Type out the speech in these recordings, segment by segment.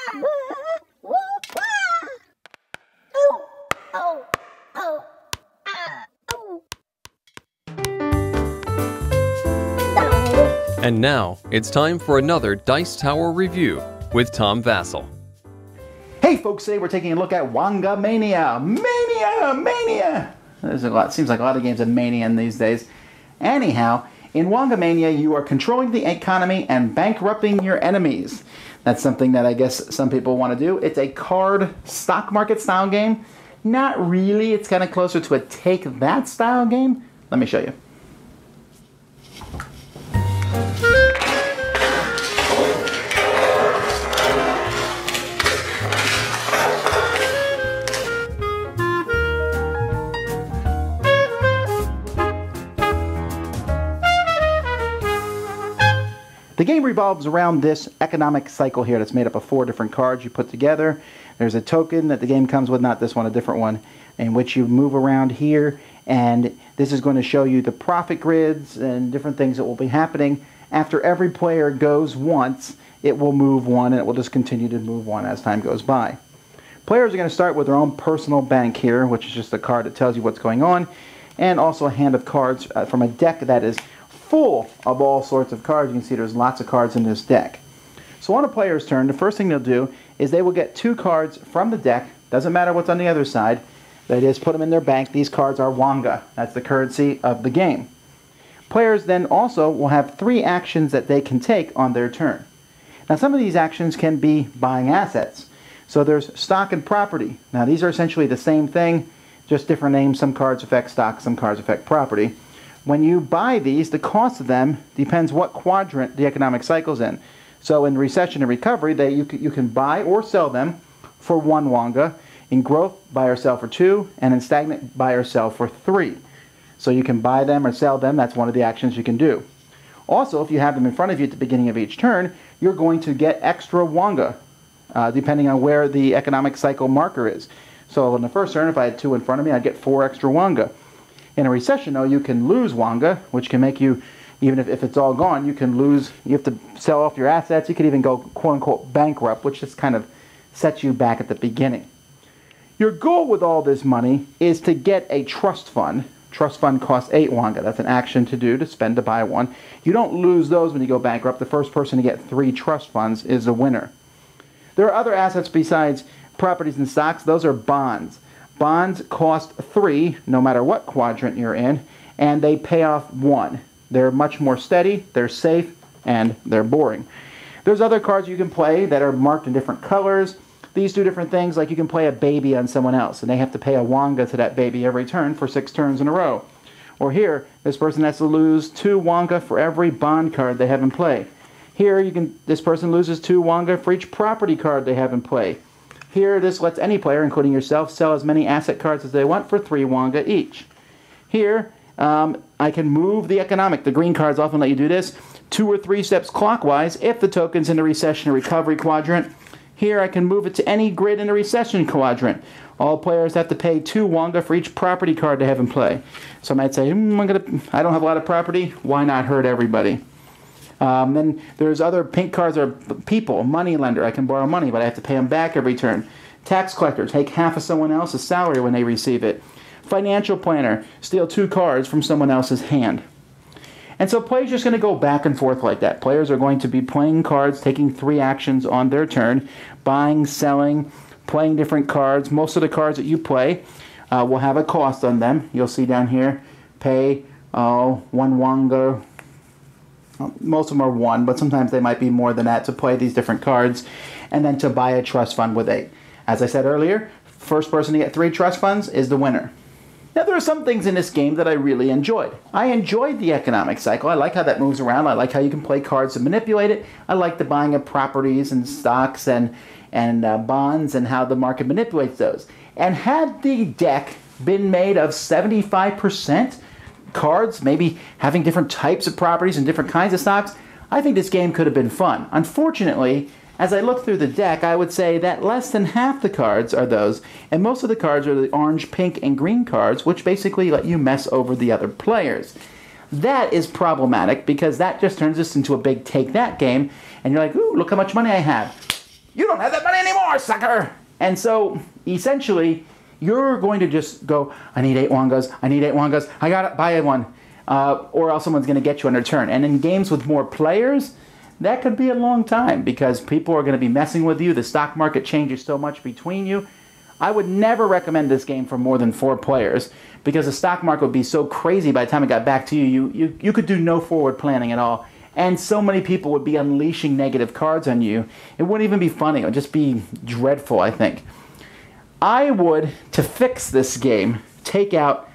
And now, it's time for another Dice Tower review with Tom Vasel. Hey folks, today we're taking a look at Wongamania. Mania! Seems like a lot of games have mania in these days. Anyhow, in Wongamania, you are controlling the economy and bankrupting your enemies. That's something that I guess some people want to do. It's a card stock market style game. Not really, it's kind of closer to a take that style game. Let me show you. The game revolves around this economic cycle here that's made up of 4 different cards you put together. There's a token that the game comes with, not this one, a different one, in which you move around here, and this is going to show you the profit grids and different things that will be happening. After every player goes once, it will move one, and it will just continue to move one as time goes by. Players are going to start with their own personal bank here, which is just a card that tells you what's going on, and also a hand of cards from a deck that is full of all sorts of cards. You can see there's lots of cards in this deck. So on a player's turn, the first thing they'll do is they will get 2 cards from the deck. Doesn't matter what's on the other side. They just put them in their bank. These cards are Wonga. That's the currency of the game. Players then also will have 3 actions that they can take on their turn. Now some of these actions can be buying assets. So there's stock and property. Now these are essentially the same thing, just different names. Some cards affect stock, some cards affect property. When you buy these, the cost of them depends what quadrant the economic cycle's in. So in recession and recovery, you can buy or sell them for 1 Wonga. In growth, buy or sell for 2, and in stagnant, buy or sell for 3. So you can buy them or sell them. That's one of the actions you can do. Also, if you have them in front of you at the beginning of each turn, you're going to get extra Wonga, depending on where the economic cycle marker is. So in the first turn, if I had 2 in front of me, I'd get 4 extra Wonga. In a recession, though, you can lose Wonga, which can make you, even if it's all gone, you can lose, you have to sell off your assets. You could even go, quote-unquote, bankrupt, which just kind of sets you back at the beginning. Your goal with all this money is to get a trust fund. Trust fund costs 8 Wonga. That's an action to do, to spend to buy one. You don't lose those when you go bankrupt. The first person to get 3 trust funds is the winner. There are other assets besides properties and stocks. Those are bonds. Bonds cost 3, no matter what quadrant you're in, and they pay off 1. They're much more steady, they're safe, and they're boring. There's other cards you can play that are marked in different colors. These do different things, like you can play a baby on someone else, and they have to pay a Wonga to that baby every turn for 6 turns in a row. Or here, this person has to lose 2 Wonga for every bond card they have in play. Here, this person loses 2 Wonga for each property card they have in play. Here, this lets any player, including yourself, sell as many asset cards as they want for 3 Wonga each. Here, I can move the economic. The green cards often let you do this 2 or 3 steps clockwise if the token's in the recession or recovery quadrant. Here, I can move it to any grid in the recession quadrant. All players have to pay 2 Wonga for each property card they have in play. So I might say, I don't have a lot of property. Why not hurt everybody? Then there's other pink cards are people, money lender. I can borrow money, but I have to pay them back every turn. Tax collector, take half of someone else's salary when they receive it. Financial planner, steal 2 cards from someone else's hand. And so play is just going to go back and forth like that. Players are going to be playing cards, taking 3 actions on their turn, buying, selling, playing different cards. Most of the cards that you play will have a cost on them. You'll see down here, pay 1 Wonga. Most of them are 1, but sometimes they might be more than that to play these different cards, and then to buy a trust fund with 8. As I said earlier, first person to get 3 trust funds is the winner. Now there are some things in this game that I really enjoyed. I enjoyed the economic cycle. I like how that moves around. I like how you can play cards to manipulate it. I like the buying of properties and stocks and bonds and how the market manipulates those. And had the deck been made of 75% cards, maybe having different types of properties and different kinds of stocks, I think this game could have been fun. Unfortunately, as I look through the deck, I would say that less than half the cards are those, and most of the cards are the orange, pink, and green cards, which basically let you mess over the other players. That is problematic because that just turns this into a big take that game, and you're like, ooh, look how much money I have. You don't have that money anymore, sucker! And so, essentially, you're going to just go, I need 8 Wongas, I need 8 Wongas, I gotta buy one. Or else someone's going to get you on a turn. And in games with more players, that could be a long time because people are going to be messing with you. The stock market changes so much between you. I would never recommend this game for more than 4 players because the stock market would be so crazy by the time it got back to you, you could do no forward planning at all. And so many people would be unleashing negative cards on you. It wouldn't even be funny. It would just be dreadful, I think. I would, to fix this game, take out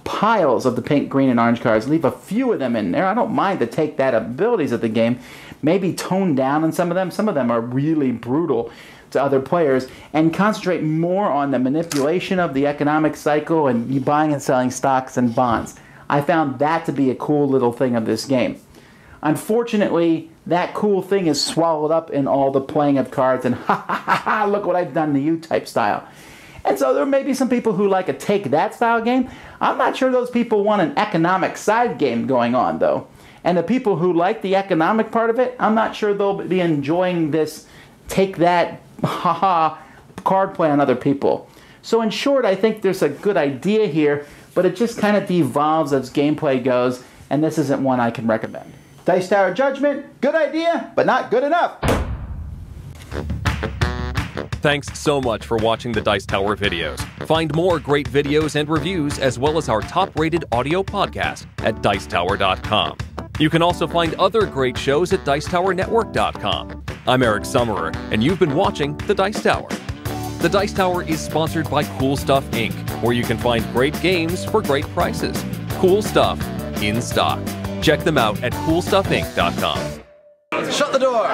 piles of the pink, green, and orange cards, leave a few of them in there. I don't mind to take that abilities of the game, maybe tone down on some of them. Some of them are really brutal to other players, and concentrate more on the manipulation of the economic cycle and you buying and selling stocks and bonds. I found that to be a cool little thing of this game. Unfortunately, that cool thing is swallowed up in all the playing of cards and ha ha ha ha, look what I've done to you type style. And so there may be some people who like a take that style game. I'm not sure those people want an economic side game going on though. And the people who like the economic part of it, I'm not sure they'll be enjoying this take that haha card play on other people. So in short, I think there's a good idea here, but it just kind of devolves as gameplay goes, and this isn't one I can recommend. Dice Tower Judgment, good idea, but not good enough. Thanks so much for watching the Dice Tower videos. Find more great videos and reviews as well as our top-rated audio podcast at Dicetower.com. You can also find other great shows at Dicetowernetwork.com. I'm Eric Summerer, and you've been watching The Dice Tower. The Dice Tower is sponsored by Cool Stuff Inc., where you can find great games for great prices. Cool stuff in stock. Check them out at CoolStuffInc.com. Shut the door!